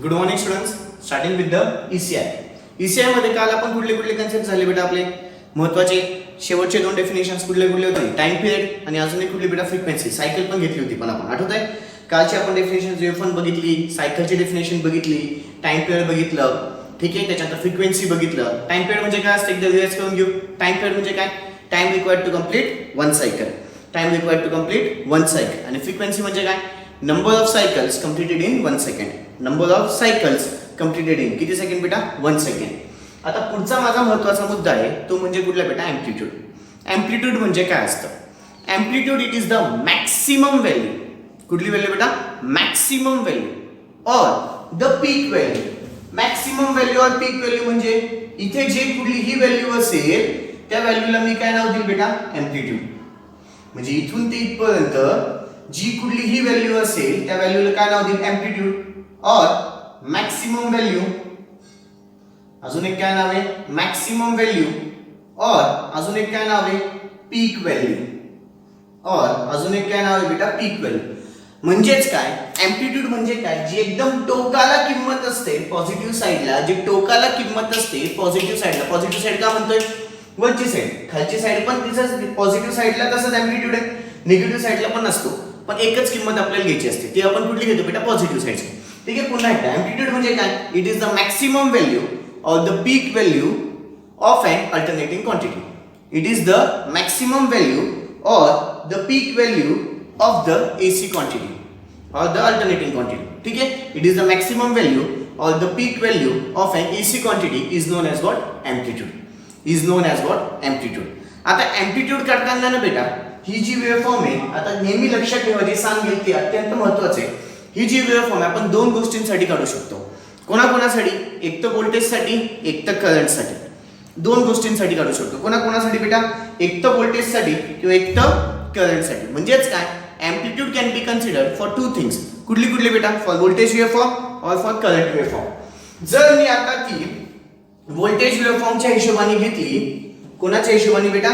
Good morning students. Starting with the ECI. ECI मध्ये काल आपण कुठले कन्सेप्ट झाले बेटा आपले महत्त्वाचे शेवटचे दोन डेफिनेशन्स कुठले होते? टाइम पिरियड आणि अजून एक कुठली बेटा फ्रिक्वेन्सी. सायकल पण घेतली होती पण आपण आठवत आहे. कालची आपण डेफिनेशन वेव्हफॉर्म बघितली, सायकलची डेफिनेशन बघितली, टाइम पिरियड बघितलं, ठीक आहे. त्याच्यानंतर फ्रिक्वेन्सी बघितलं. टाइम पिरियड म्हणजे काय असतं एकदा रिवाइज करून घेऊ. टाइम पिरियड म्हणजे काय? Time required to complete one cycle. Time required to complete one cycle. आणि फ्रिक्वेन्सी म्हणजे काय? Number of cycles completed in 1 second. Number of cycles completed in किती सेकंड बेटा? 1 सेकंड. आता पुढचा माझा महत्त्वाचा मुद्दा आहे तो म्हणजे कुठला बेटा? एम्प्लिट्यूड. एम्प्लिट्यूड म्हणजे काय असतं? Amplitude it is the maximum value. कुठली व्हॅल्यू बेटा? Maximum value or the peak value. Maximum value or peak value म्हणजे इथे जे कुठलीही व्हॅल्यू असेल त्या व्हॅल्यूला मी काय नाव देईल बेटा? एम्प्लिट्यूड. म्हणजे इथून ते इथपर्यंत जी कुठलीही व्हॅल्यू असेल त्या व्हॅल्यूला काय नाव देईल? एम्प्लिट्यूड और मॅक्सिमम व्हॅल्यू. अजून एक काय नाव आहे? मॅक्सिमम व्हॅल्यू और अजून एक काय नाव आहे? पीक व्हॅल्यू. और अजून एक काय नाव आहे बेटा? पीक व्हॅल्यू. म्हणजेच काय? एम्प्लिट्यूड म्हणजे काय? जी एकदम टोकाला किंमत असते पॉझिटिव्ह साइडला, जी टोकाला किंमत असते पॉझिटिव्ह साइडला. पॉझिटिव्ह साइड का म्हणतोय? वरची साइड. खालची साइड पण तिथंच पॉझिटिव्ह साइडला तसंच एम्प्लिट्यूड आहे. निगेटिव्ह साइडला पण असतो, पण एकच किंमत आपल्याला घ्यायची असते. ती आपण कुठली घेतो बेटा? पॉझिटिव्ह साइडची. ठीक आहे. पुन्हा एकदा एम्प्लिट्यूड म्हणजे काय? It is the maximum value or the peak value of N alternating quantity. It is the maximum value or the peak value of the AC quantity or the alternating quantity. ठीक है. It is the maximum value or the peak value of an AC quantity is known as what? Amplitude. Is known as what? Amplitude. आता amplitude काढताना ना बेटा ही जी waveform आहे, आता नेहमी लक्षात ठेवा जे सांगेल ते अत्यंत महत्त्वाचे आहे. ही जी वेव्हफॉर्म आहे आपण दोन गोष्टींसाठी काढू शकतो. कोणाकोणासाठी? एक तर व्होल्टेजसाठी, एक तर करंटसाठी. दोन गोष्टींसाठी काढू शकतो. कोणाकोणासाठी बेटा? एक तर व्होल्टेजसाठी किंवा एक तर करंटसाठी. म्हणजेच काय? Amplitude can be considered for two things. कुठली बेटा? फॉर व्होल्टेज वेव्हफॉर्म और फॉर करंट वेव्हफॉर्म. जर मी आता ती व्होल्टेज वेव्हफॉर्मच्या हिशोबाने घेतली, कोणाच्या हिशोबाने बेटा?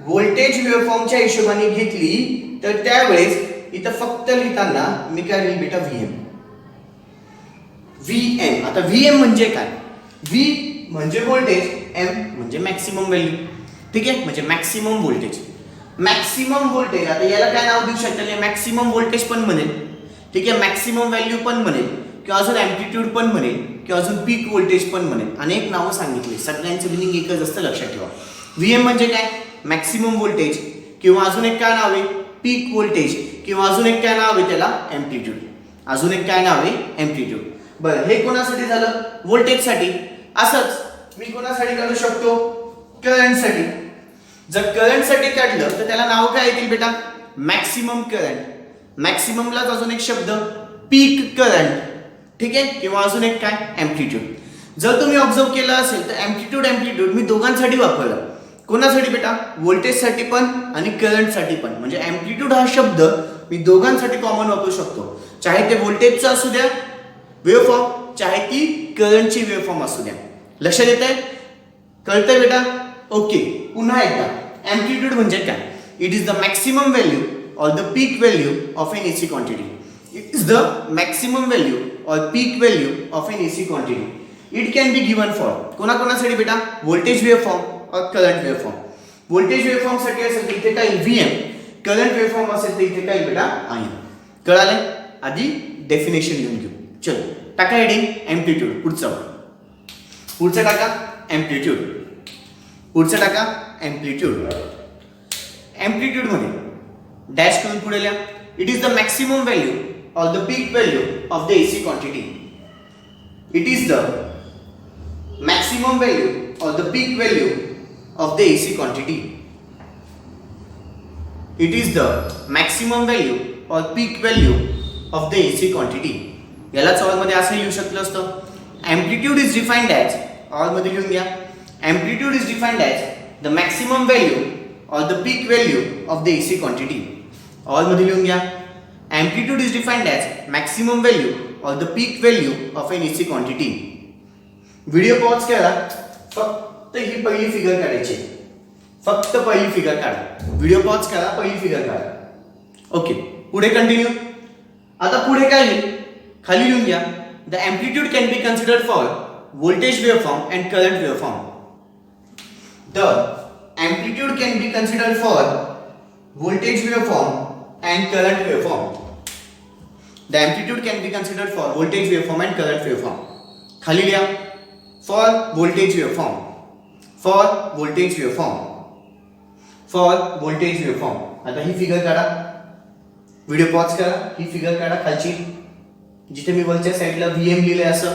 व्होल्टेज वेव्हफॉर्मच्या हिशोबाने घेतली तर त्यावेळेस इथं फक्त लिहिताना मी काय लिहिल बेटा? VM. आता VM म्हणजे काय? V म्हणजे व्होल्टेज, M म्हणजे मॅक्सिमम व्हॅल्यू. ठीक आहे. म्हणजे मॅक्सिमम व्होल्टेज. मॅक्सिमम व्होल्टेज आता याला काय नाव देऊ शकता? मॅक्सिमम व्होल्टेज पण म्हणेल, ठीक आहे, मॅक्सिमम व्हॅल्यू पण म्हणेल, किंवा अजून एम्प्लिट्यूड पण म्हणेल, किंवा अजून पीक व्होल्टेज पण म्हणेल. अनेक नावं सांगितली, सगळ्यांचं मिनिंग एकच असतं, लक्षात ठेवा. VM म्हणजे काय? मॅक्सिमम व्होल्टेज, किंवा अजून एक काय नाव आहे? पीक व्होल्टेज, किंवा अजून एक काय नाव आहे त्याला? एम्प्लिट्यूड. अजून एक काय नाव आहे? एम्प्लिट्यूड. बरं, हे कोणासाठी झालं? व्होल्टेजसाठी. असंच मी कोणासाठी काढू शकतो? करंटसाठी. जर करंटसाठी काढलं तर त्याला नाव काय येतील बेटा? Maximum current. मॅक्सिममलाच अजून एक शब्द पीक करंट, ठीक आहे, किंवा अजून एक काय? एम्प्लिट्यूड. जर तुम्ही ऑब्झर्व केलं असेल तर एम्प्लिट्यूड मी दोघांसाठी वापरलं. कोणासाठी बेटा? व्होल्टेजसाठी पण आणि करंटसाठी पण. म्हणजे एम्प्लिट्यूड हा शब्द मी दोघांसाठी कॉमन वापरू शकतो. चाहे ते व्होल्टेजचं असू द्या वेव्हफॉर्म, चाहे ती करंटची वेव्हफॉर्म असू द्या. लक्षात येत आहे? कळतंय बेटा? ओके. पुन्हा एकदा एम्प्लिट्यूड म्हणजे काय? It is the maximum value or the peak value of an AC quantity. It is the maximum value or peak value of an AC quantity. It can be given for कोणाकोणासाठी बेटा? Voltage waveform और current waveform. Voltage waveform साठी असेल तर इथे काय? VM. Current waveform असेल तर इथे काय बेटा? IM. कळालं? आधी डेफिनेशन लिहून घेऊ. चलो टाका हेडिंग एम्प्लिट्यूड. पुढचं टाका एम्प्लिट्यूड. पुढचं टाका एम्प्लिट्यूड. एम्प्लिट्यूड मध्ये डॅश करून पुढे लिहा. It is the maximum value or the peak value of the AC quantity. It is the maximum value or the peak value of the AC quantity. It is the maximum value or peak value of the AC quantity. याला solve मध्ये असं लिहू शकलं असतं. Amplitude is defined as, all मध्ये लिहून घ्या. Amplitude is defined as the maximum value or the peak value of the AC quantity. All मध्ये लिहून घ्या. Amplitude is defined as maximum value or the peak value of an AC quantity. Video pause करा. फक्त ही पहिली figure काढायची. फक्त पहिली figure काढा. व्हिडिओ पॉज करा, पहिली फिगर काढा. ओके. पुढे कंटिन्यू. आता पुढे काय लिहिलं? खाली लिहून घ्या. the amplitude can be considered for voltage waveform and current waveform. The amplitude can be considered for voltage waveform and current waveform. The amplitude can be considered for voltage waveform and current waveform. खाली लिया for voltage waveform, for voltage waveform, for voltage waveform. आता ही figure काढा, video pause करा, ही figure काढा खालची, जिथे मी वरच्या साइडला VM लिहिलंय असं.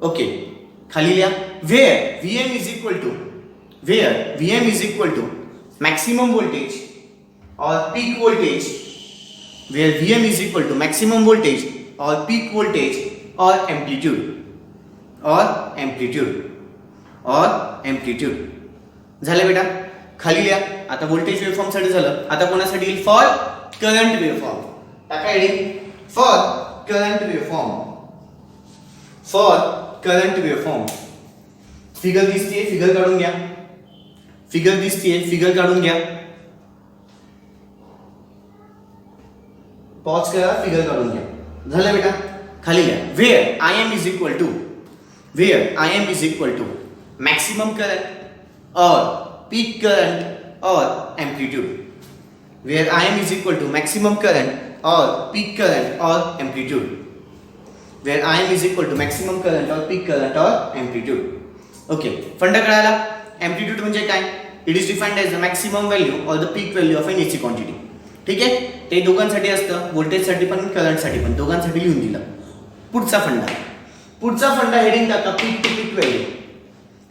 ओके, खाली लिहा where VM is equal to maximum voltage or peak voltage, where VM is equal to maximum voltage or peak voltage or amplitude. झालं बेटा, खाली लिहा. आता व्होल्टेज वेव्हफॉर्म साठी झालं, आता कोणासाठी येईल? For current waveform. टाका heading for current waveform. Figure दिसतीये, फिगर काढून घ्या. फिगर काढून घ्या. पॉज करा, फिगर काढून घ्या. झालं बेटा, खाली लिहा where I am is equal to maximum current or peak current or amplitude. Where I am is equal to maximum current or peak current or amplitude. Where I am is equal to maximum current or peak current or amplitude. Okay, फंडा कळाला. amplitude म्हणजे काय? It is defined as the maximum value or the peak value of an AC quantity. ठीक आहे, ते दोघांसाठी असतं, voltage साठी पण करंट साठी पण, दोघांसाठी लिहून दिलं. पुढचा फंडा हेडिंग टाका पीक टू पीक व्हॅल्यू.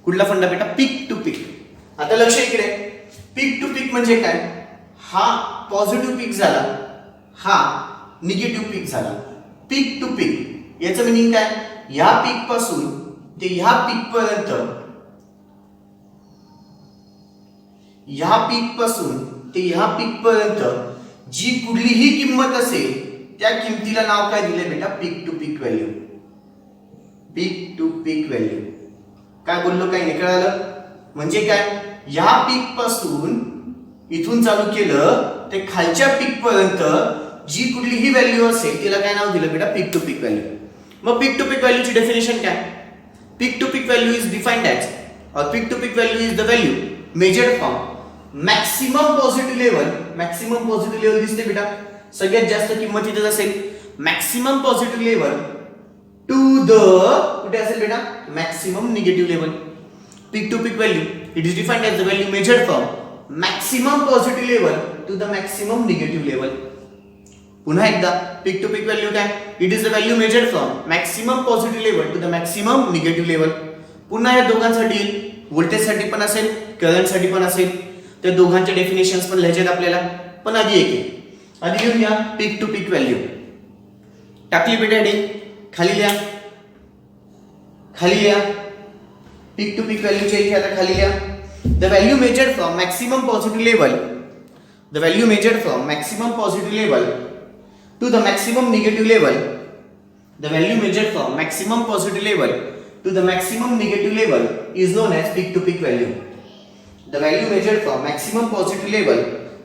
कुठला फंडा बेटा? पीक टू पीक. आता लक्ष इकडे, पीक टू पीक म्हणजे काय? हा पॉझिटिव्ह पीक झाला, हा निगेटिव्ह पीक झाला. पीक टू पीक याचं मिनिंग काय? या पीक पासून ते ह्या पीक पर्यंत, ह्या पीक पासून ते ह्या पीक पर्यंत जी कुठलीही किंमत असेल त्या किमतीला नाव काय दिले बेटा? Peak to peak value. काय बोललो, काय नाही कळालं? म्हणजे काय, या पीक पासून इथून चालू केलं ते खालच्या पीक पर्यंत जी कुठलीही व्हॅल्यू असेल तिला काय नाव दिलं बेटा? Peak to peak value. मग पीक टू पीक व्हॅल्यूची डेफिनेशन काय? Peak to peak value is defined as, और peak to peak value is the value measured from maximum positive level. Maximum positive level दिसते बेटा, सगळ्यात जास्त किंमत इथेच असेल. Maximum positive level to the, कुठे असेल बेटा? Maximum negative level. Peak to peak value it is defined as the value measured from maximum positive level to the maximum negative level. पुन्हा एकदा, पीक टू पीक व्हॅल्यू काय? It is the value measured from maximum positive level to the maximum negative level. पुन्हा या दोघांसाठी येईल, voltage साठी पण असेल, करंट साठी पण असेल. त्या दोघांचे डेफिनेशन्स पण लिहायचे आपल्याला, पण आधी आधी लिहून घ्या पीक टू पीक व्हॅल्यू. टाकली बेटा हेडिंग, खाली लिहा. पीक टू पीक व्हॅल्यूच्या इथे आता खाली लिहा the value measured from maximum positive level, to the maximum negative level. The value measured from maximum positive level to the maximum negative level is known as peak to peak value. The value measured from maximum positive level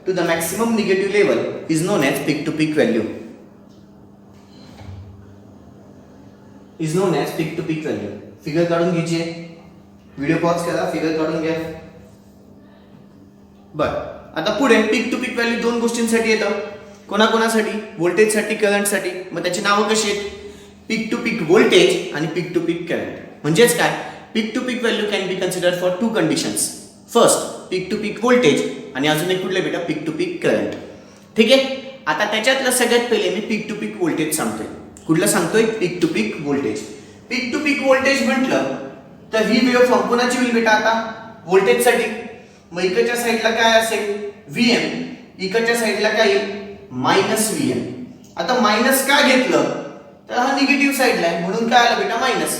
to the maximum negative level is known as peak to peak value. Figure काढून घ्यायची आहे. Video pause करा, figure काढून घ्या. बर, आता पुढे पीक to peak value दोन गोष्टींसाठी येतं. कोणाकोणासाठी? व्होल्टेज साठी, करंट साठी. मग त्याची नावं कशी आहेत? पीक टू पीक व्होल्टेज आणि पीक टू पीक करंट. म्हणजेच काय? Peak to peak value can be considered for two conditions. First peak to peak voltage आणि अजून एक कुठले बेटा? Peak to peak current. ठीक आहे, आता त्याच्यातलं सगळ्यात पहिले मी पीक टू पीक व्होल्टेज सांगतोय. कुठलं सांगतोय? Peak to peak voltage. Peak to peak voltage म्हटलं तर ही वेव्हफॉर्म कोणाची होईल बेटा? आता व्होल्टेज साठी. मग इकडच्या साईडला काय असेल? VM. इकडच्या साईडला काय येईल? Minus VM. आता मायनस का घेतलं तर हा निगेटिव्ह साईडला आहे म्हणून काय आलं बेटा? मायनस.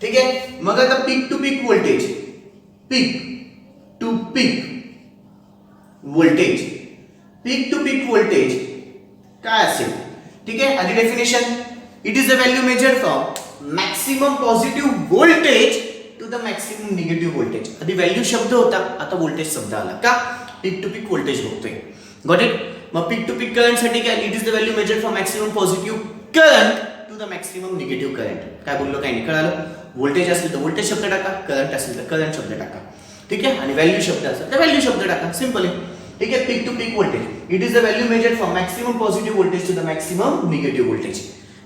ठीक आहे, मग आता peak to peak voltage, peak to peak voltage काय असेल? ठीक आहे, आधी definition. It is the value measured from maximum positive voltage to the maximum negative voltage. आधी व्हॅल्यू शब्द होता, आता व्होल्टेज शब्द आला. का? पीक टू पीक व्होल्टेज बघतोय. Got it? मग पीक टू पीक करंट साठी काय? It is the value measured from maximum positive current to to the maximum negative current. काय बोललो काय नाही कळालं. व्होल्टेज असेल तर व्होल्टेज शब्द टाका, करंट असेल तर करंट शब्द टाका. ठीक आहे. आणि व्हॅल्यू शब्द असेल तर व्हॅल्यू शब्द टाका. सिंपल आहे. ठीक आहे. Peak to peak voltage it is the value measured from maximum positive voltage to the maximum negative voltage.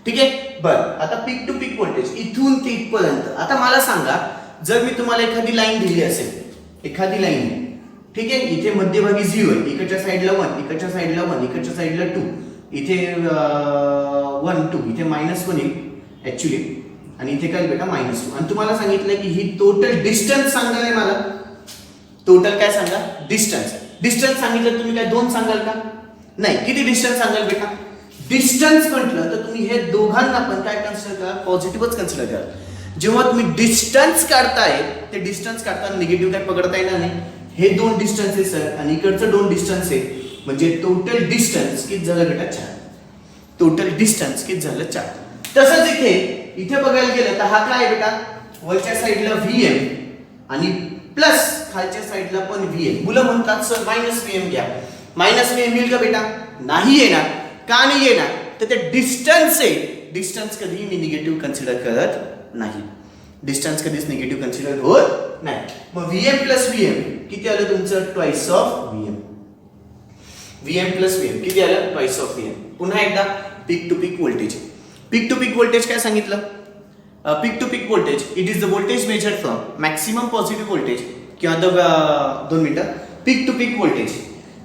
ठीक आहे. बरं आता पीक टू पीक व्होल्टेज इथून ते इथपर्यंत. आता मला सांगा जर मी तुम्हाला एखादी लाईन दिली असेल, एखादी लाईन, ठीक आहे, इथे मध्यभागी 0 आहे, इकडच्या साईडला 1, इकडच्या साईडला 1, इकडच्या साईडला 2, इथे 1 2, इथे -1 येईल ऍक्च्युली, आणि इथे काय बेटा -2. आणि तुम्हाला सांगितलं की ही टोटल डिस्टन्स सांगाल आहे मला. टोटल काय सांगा? डिस्टन्स. डिस्टन्स सांगितलं तुम्ही काय 2 सांगाल का? नाही. किती डिस्टन्स सांगाल बेटा? डिस्टन्स म्हटलं तर तुम्ही हे दोघांना पण काय कन्सिडर करा? पॉझिटिव्हच कन्सिडर करा. जेव्हा तुम्ही डिस्टन्स काढताय ते डिस्टन्स काढताना निगेटिव्ह काय पकडता येणार नाही. हे 2 डिस्टन्स आहे सर आणि इकडचं 2 डिस्टन्स आहे, म्हणजे टोटल डिस्टन्स किती झालं बेटा? 4. टोटल डिस्टन्स किती झालं? 4. तसंच इथे बघायला गेलं तर हा काय आहे बेटा? वरच्या साईडला Vm आणि प्लस खालच्या साईडला पण Vm. मुलं म्हणतात सर -Vm घ्या. -Vm येईल का बेटा? नाही येणार. का नाही येणार? तर ते डिस्टन्स आहे. डिस्टन्स कधीही मी निगेटिव्ह कन्सिडर करत नाही. डिस्टन्स कधीच निगेटिव्ह कन्सिडर होत नाही. मग Vm प्लस Vm किती आलं तुमचं? Twice of Vm. Vm plus Vm किती आलं? Twice of Vm. पुन्हा एकदा peak to peak voltage. Peak to peak voltage काय सांगितलं? Peak to peak voltage it is the voltage measured from maximum positive voltage किंवा 2 मिनिटं. Peak to peak voltage.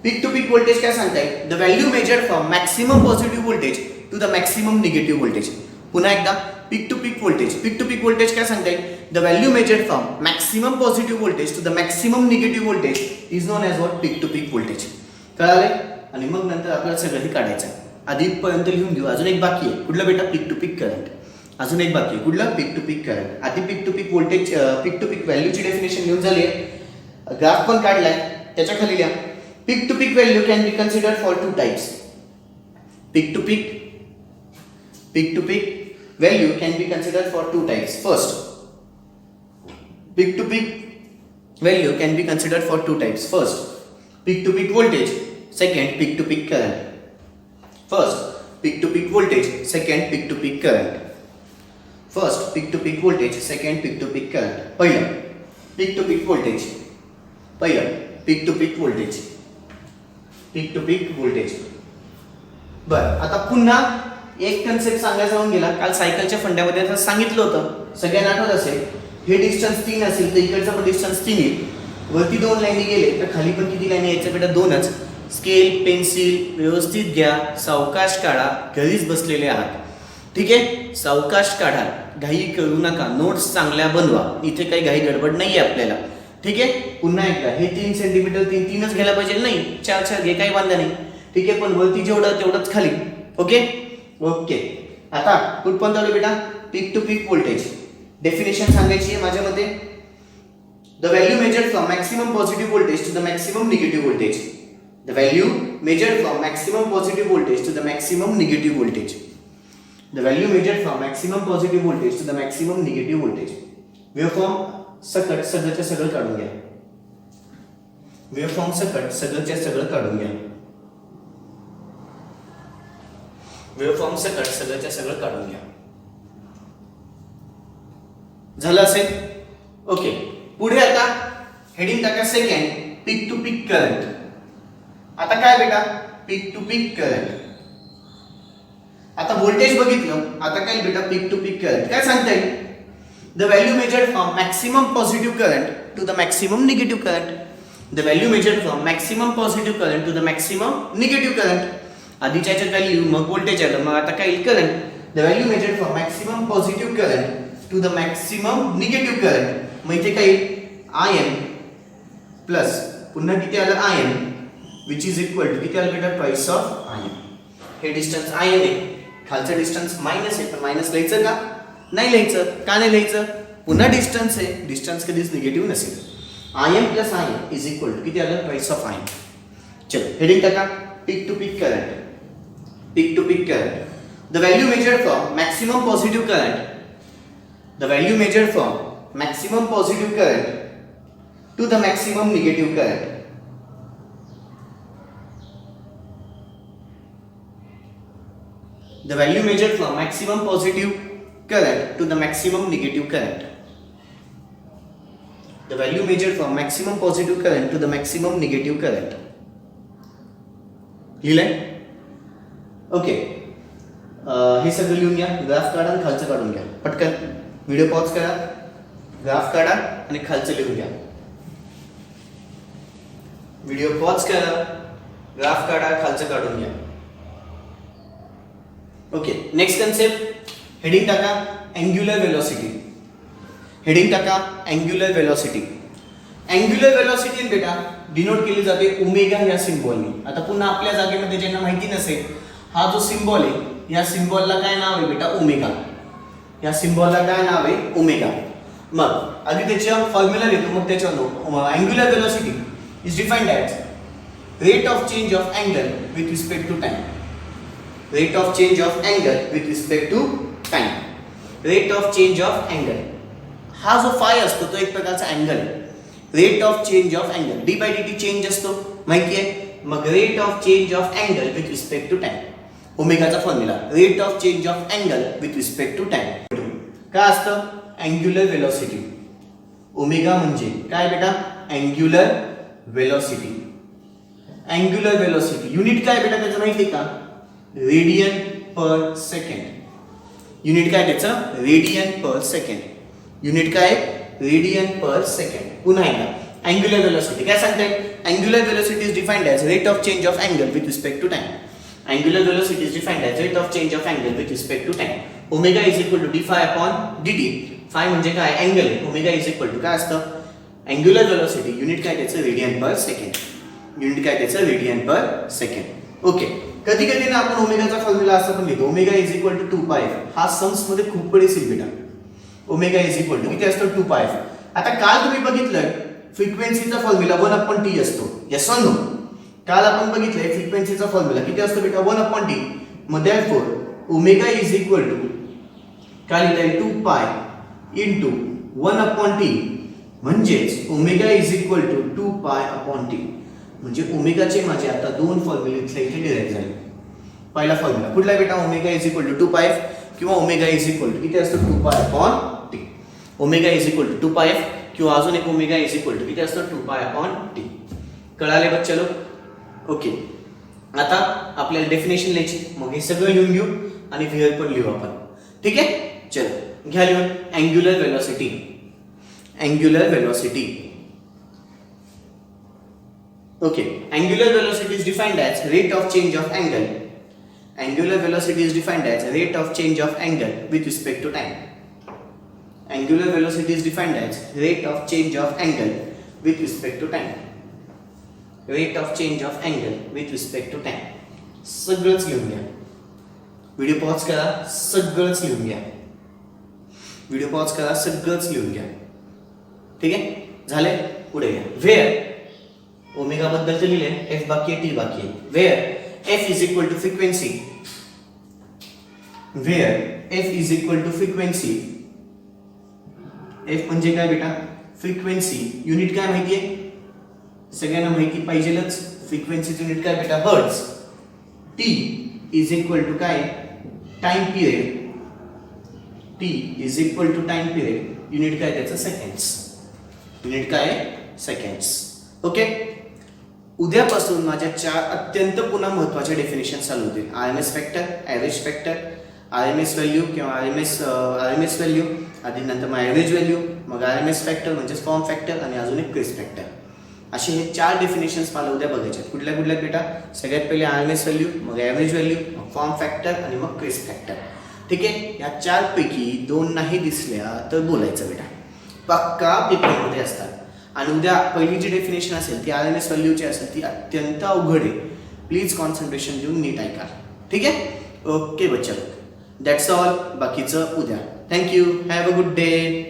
Peak to peak voltage काय सांगताय? The value measured from maximum positive voltage to the maximum negative voltage. पुन्हा एकदा peak to peak voltage. Peak to peak voltage काय सांगताय? The value measured from maximum positive voltage to the maximum negative voltage is known as what? Peak to peak voltage. कळाले? आणि मग नंतर आपल्याला सगळं काढायचं आहे. आधी पर्यंत लिहून घेऊ. अजून एक बाकी आहे. कुठलं बेटा? Peak to peak current. अजून एक बाकी आहे. कुठलं? Peak to peak current. आधी peak to peak voltage, peak to peak व्हॅल्यूची डेफिनेशन लिहून झाली आहे. ग्राफ पण काढलाय, त्याच्या खाली लिहा. Peak to peak value can be considered for 2 types. पीक टू पीक value can be considered for 2 types. First, peak to peak value can be considered for 2 types. First, peak to peak voltage. Second, peak to peak current. First, peak to peak voltage. Second, peak to peak current. First, peak to peak voltage. Second, peak to peak current. पहिलं peak to peak voltage. पहिलं peak to peak voltage. Peak to peak voltage. बरं, आता पुन्हा एक concept सांगायचा होऊन गेला. काल सायकलच्या फंड्यामध्ये असं सांगितलं होतं, सगळ्यांना आठवत असेल. हे डिस्टन्स 3 असेल तर इकडचा पण डिस्टन्स 3 येईल. वरती 2 लाईनी गेले तर खाली पण किती लाईनी यायच्या बेटा? 2च. स्केल पेन्सिल व्यवस्थित घ्या, सावकाश काढा, घरीच बसलेले आहात. ठीक आहे. सावकाश काढा, घाई करू नका, नोट्स चांगल्या बनवा. इथे काही घाई गडबड नाही आहे आपल्याला. ठीक आहे. पुन्हा एकदा हे 3 सेंटीमीटर 3च घ्यायला पाहिजे, नाही 4 घे, काही वांधा नाही. ठीक आहे. पण वरती जेवढं तेवढंच खाली. ओके. आता कुठपर्यंत आलो बेटा? Peak to peak voltage. Definition सांगायची आहे माझ्यामध्ये. The value measured from maximum positive voltage to the maximum negative voltage. The value measured from maximum positive voltage to the maximum negative voltage. The value measured from maximum positive voltage to the maximum negative voltage. Waveform सकट सगळंच्या सगळं काढून घ्या. Waveform सकट सगळंच्या सगळं काढून घ्या. वेव्हफॉर्म सकट सगळंच्या सगळं काढून घ्या. झालं असेल? ओके. पुढे आता हेडिंग टाका second, peak to peak current. आता काय बेटा? Peak to peak current. आता व्होल्टेज बघितलं, आता काय बेटा? Peak to peak current. काय सांगता येईल? The value measured from maximum positive current to the maximum negative current. The value measured from maximum positive current to the maximum negative current. आधीच्या value, मग व्होल्टेज आलं, मग आता काय येईल? Current. The value measured from maximum positive current to the maximum negative current. मग इथे काय येईल? Im प्लस पुन्हा किती आलं? Im which is equal to किती आलं बेटा? Twice of Im. हे डिस्टन्स Im आहे, खालचं डिस्टन्स मायनस आहे, पण मायनस लिहायचं का? नाही लिहायचं. का नाही लिहायचं? पुन्हा डिस्टन्स आहे, डिस्टन्स कधीच निगेटिव्ह नसेल. Im plus Im is equal to किती आलं? Twice of Im. चलो हेडिंग टाका peak to peak current. Peak to peak current. The value measured from maximum positive current. The value measured from maximum positive current to the maximum negative current. The value measured from maximum positive current to the maximum negative current. The value measured from maximum positive current to the maximum negative current. लिहिलंय? Okay. हे सगळं लिहून घ्या. Graph काढा आणि खालचं काढून घ्या पटकन. व्हिडिओ पॉज करा, ग्राफ काढा आणि खालचं लिहून घ्या. व्हिडिओ पॉज करा, ग्राफ काढा, खालचं काढून घ्या. ओके. नेक्स्ट कन्सेप्ट, हेडिंग टाका अँग्युलर वेलोसिटी. हेडिंग टाका अँग्युलर वेलोसिटी. अँग्युलर वेलोसिटी बेटा डिनोट केली जाते ओमेगा या सिम्बॉलने. आता पुन्हा आपल्या जागेमध्ये ज्यांना माहिती नसेल, हा जो सिम्बॉल आहे या सिम्बॉलला काय नाव आहे बेटा? ओमेगा. या सिम्बॉलला काय नाव आहे? ओमेगा. मग आधी त्याच्या फॉर्म्युला लिहितो, मग त्याच्यावर angular velocity is defined as rate of change of angle with respect to time. Rate of change of angle with respect to time. Rate of change of angle, हा जो फाय असतो तो एक प्रकारचा अँगल आहे. Rate of change of angle, D by D T change असतो माहिती आहे. मग rate of change of angle with respect to time. ओमेगाचा formula rate of change of angle with respect to time. काय असतं? Angular velocity. ओमेगा म्हणजे काय बेटा? Angular velocity. Angular velocity unit काय बेटा त्याचं माहिती आहे का? Radian per second. युनिट काय त्याचं? Radian per second. युनिट काय? Radian per second. पुन्हा एकदा अँग्युलर वेलोसिटी काय सांगते? Angular velocity is defined as rate of change of angle with respect to time. Angular velocity is defined as rate of change of angle with respect to time. Omega is equal to d phi upon dt. Phi म्हणजे काय? Angle आहे. Omega is equal to काय असतं? Angular velocity unit काय त्याचं? Radian per second. Unit काय त्याचं? Radian per second. Okay. कधी कधी ना आपण ओमेगाचा फॉर्म्युला असं पण लिहितो, ओमेगा इज इक्वल टू 2 पाय. हा सम्स मध्ये खूप वेळेस येईल बेटा. ओमेगा इज इक्वल टू किती असतं? 2 पाय. आता काल तुम्ही बघितलं फ्रिक्वेन्सीचा फॉर्म्युला 1/t असतो. Yes or no? काल आपण बघितलंय फ्रिक्वेन्सीचा फॉर्म्युला किती असतो बेटा? 1/t. मग therefore omega is equal to काय लिहिता येईल? 2 पाय इंटू 1/t. म्हणजेच omega is equal to 2 pi upon T. म्हणजे ओमेगाचे माझे आता दोन फॉर्म्युले इथे डिराईव्ह झाले. पहिला फॉर्म्युला कुठला बेटा? Omega is equal to 2 pi किंवा ओमेगा इज इक्वल टू किती असतं? 2 pi upon t. Omega is equal to 2 pi किंवा अजून एक ओमेगा इज इक्वल टू किती असतं? 2 पाय अपॉन टी. कळाले बच्चा लोक? ओके. आता आपल्याला डेफिनेशन लिहायची, मग हे सगळं लिहून घेऊ आणि व्हिअर पण लिहू आपण. ठीक आहे? चलो घ्या लिहून. Angular velocity. Angular velocity. Okay. Angular velocity is defined as rate of change of angle. Angular velocity is defined as rate of change of angle with respect to time. Angular velocity is defined as rate of change of angle with respect to time. Rate of change of angle with respect to time. सगळंच लिहून घ्या. Video pause करा, सगळंच लिहून घ्या. Video pause करा, सगळंच लिहून घ्या. ठीक आहे? झाले? पुढे घ्या. वेअर ओमेगा बद्दल तर लिहिले, एफ बाकी आहे, टी बाकी आहे. Where f is equal to frequency. Where f is equal to frequency. F म्हणजे काय बेटा? फ्रिक्वेन्सी. युनिट काय माहिती आहे? सगळ्यांना माहिती पाहिजेलच. फ्रिक्वेन्सीचं युनिट काय बेटा? Hertz. T is equal to काय? Time period. T is equal to time period. Unit काय त्याचं? सेकंड्स. युनिट काय? सेकंड्स. ओके. उद्यापासून माझ्या 4 अत्यंत पुन्हा महत्त्वाच्या डेफिनेशन चालू होतील. RMS factor, average factor, RMS value किंवा RMS व्हॅल्यू, आधी नंतर मग ॲव्हरेज व्हॅल्यू, मग RMS फॅक्टर म्हणजे फॉर्म फॅक्टर आणि अजून एक क्रिस फॅक्टर. असे हे 4 डेफिनेशन्स मला उद्या बघायचे. कुठल्या कुठल्या बेटा? सगळ्यात पहिले RMS व्हॅल्यू, मग ॲव्हरेज व्हॅल्यू, मग फॉर्म फॅक्टर आणि मग क्रिस फॅक्टर. ठीक आहे? या 4 पैकी 2 नाही दिसल्या तर बोलायचं बेटा. पक्का पेपरमध्ये असतात. आणि उद्या पहिली जी डेफिनेशन असेल ती RMS व्हॅल्यूची असेल, ती अत्यंत अवघड आहे. प्लीज कॉन्सन्ट्रेशन देऊन नीट ऐका. ठीक आहे? ओके बच्चा. That's all. बाकीचं उद्या. Thank you. Have a good day.